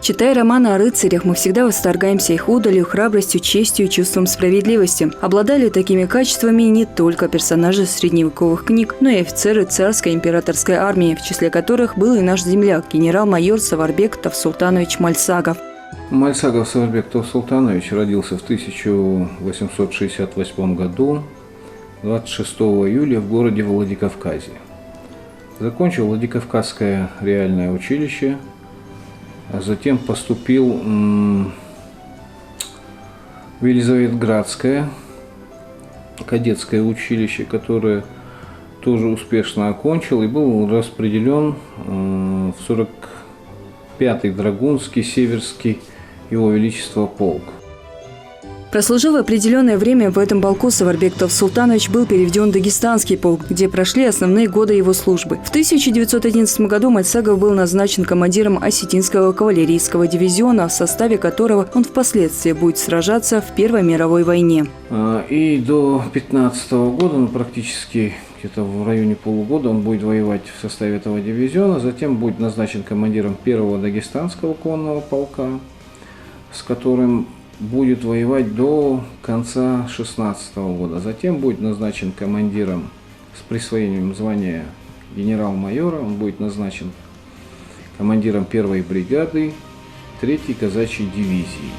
Читая романы о рыцарях, мы всегда восторгаемся их удалью, храбростью, честью и чувством справедливости. Обладали такими качествами не только персонажи средневековых книг, но и офицеры царской императорской армии, в числе которых был и наш земляк, генерал-майор Саварбек Тавсултанович Мальсагов. Мальсагов Саварбек Тавсултанович родился в 1868 году, 26 июля в городе Владикавказе. Закончил Владикавказское реальное училище, а затем поступил в Елизаветградское кадетское училище, которое тоже успешно окончил и был распределен в 45-й Драгунский Северский Его Величество полк. Прослужив определенное время в этом полку, Саварбек Тавсултанович был переведен в Дагестанский полк, где прошли основные годы его службы. В 1911 году Мальсагов был назначен командиром Осетинского кавалерийского дивизиона, в составе которого он впоследствии будет сражаться в Первой мировой войне. И до 2015 года, практически где-то в районе полугода, он будет воевать в составе этого дивизиона, затем будет назначен командиром Первого Дагестанского конного полка, с которым будет воевать до конца 2016 года. Затем будет назначен командиром с присвоением звания генерал-майора. Он будет назначен командиром 1-й бригады 3-й казачьей дивизии.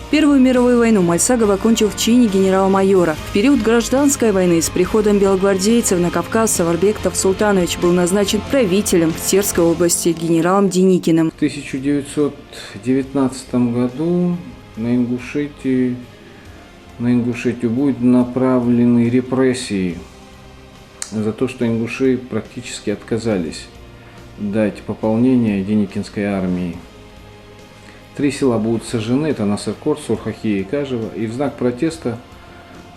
Первую мировую войну Мальсагов окончил в чине генерала-майора. В период гражданской войны с приходом белогвардейцев на Кавказ Саварбек Тавсултанович был назначен правителем Терской области генералом Деникиным. В 1919 году на Ингушетию будут направлены репрессии за то, что ингуши практически отказались дать пополнение Деникинской армии. 3 села будут сожжены, это Насыркор, Сурхахия и Кажево. И в знак протеста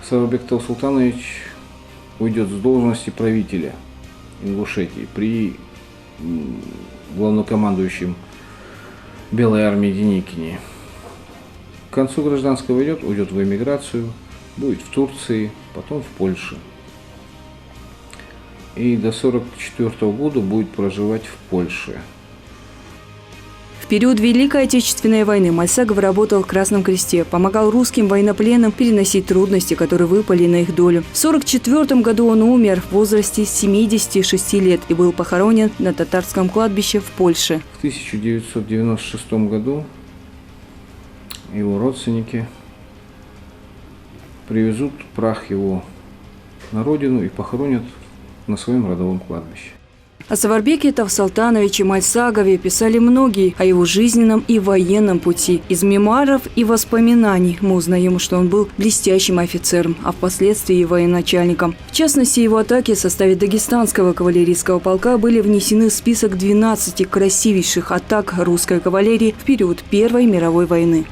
Саварбек Тавсултанович уйдет с должности правителя Ингушетии при главнокомандующем Белой армии Деникине. К концу гражданского уйдет в эмиграцию, будет в Турции, потом в Польше. И до 1944 года будет проживать в Польше. В период Великой Отечественной войны Мальсагов работал в Красном Кресте, помогал русским военнопленным переносить трудности, которые выпали на их долю. В 1944 году он умер в возрасте 76 лет и был похоронен на татарском кладбище в Польше. В 1996 году его родственники привезут прах его на родину и похоронят на своем родовом кладбище. О Саварбеке Тавсултановиче Мальсагове писали многие, о его жизненном и военном пути. Из мемуаров и воспоминаний мы узнаем, что он был блестящим офицером, а впоследствии и военачальником. В частности, его атаки в составе Дагестанского кавалерийского полка были внесены в список 12 красивейших атак русской кавалерии в период Первой мировой войны.